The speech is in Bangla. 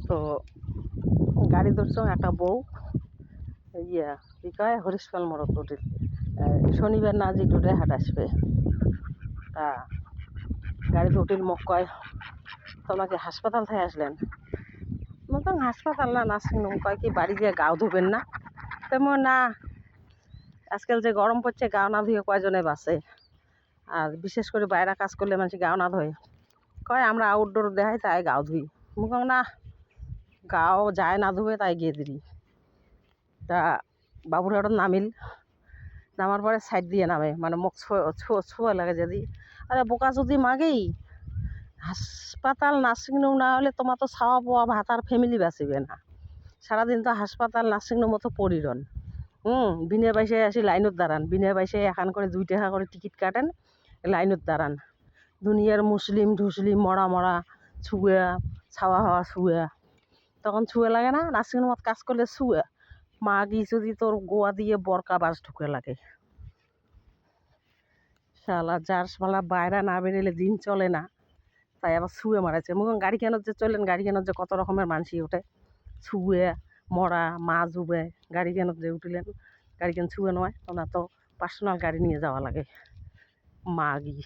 তো গাড়ি ধরছো একটা বউ কি কয় হরিশপাল মরত উঠিল শনিবার না যে টুটে হাট আসবে তা গাড়িতে উঠিল মোক কয় তোমাকে হাসপাতাল থেকে আসলেন মতন হাসপাতাল না নার্সিংহোম কয় কি বাড়ি গিয়ে গাও ধুবেন না তেমন না আজকাল যে গরম পড়ছে গাও না ধুয়ে কয়জনে বাঁচে আর বিশেষ করে বাইরে কাজ করলে মানুষ গাও না ধোয় কয় আমরা আউটডোর দেখাই তাই গাও ধুই মুখ না গাও যায় না ধুয়ে তাই গিয়ে দিলি তা বাবুরহাটত নামিল নামার পরে সাইড দিয়ে নামে মানে মুখ ছোঁয়া লাগে যদি আরে বোকা যদি মাগেই হাসপাতাল নার্সিংহোম না হলে তোমার তো খাওয়া পাওয়া ভাত আর ফ্যামিলি বাঁচিবে না সারাদিন তো হাসপাতাল নার্সিংহোম মতো পরিরন বিনা পয়সায় আসি লাইনত দাঁড়ান বিনা পয়সায় এখান করে 2 টাকা করে টিকিট কাটেন লাইনত দাঁড়ান দুনিয়ার মুসলিম ঢুসলিম মরা মরা ছুঁয়া ছাওয়া হাওয়া ছুঁয়া তখন ছুঁয়ে লাগে না নার্সিংহোমত কাজ করলে ছুঁয়া মাগি যদি তোর গোয়া দিয়ে বরকা বাস ঢুকে লাগে শালা যার শালা বাইরে না বেরোলে দিন চলে না তাই আবার ছুঁয়ে মারাছে মুখ গাড়ি কেনার যে চলেন গাড়ি কেনার যে কত রকমের মানসি ওঠে ছুঁয়ে মরা মা জুবে গাড়ি কেনার যে উঠিলেন গাড়ি কেন ছুঁয়ে নয় ওনার তো পার্সোনাল গাড়ি নিয়ে যাওয়া লাগে মাগি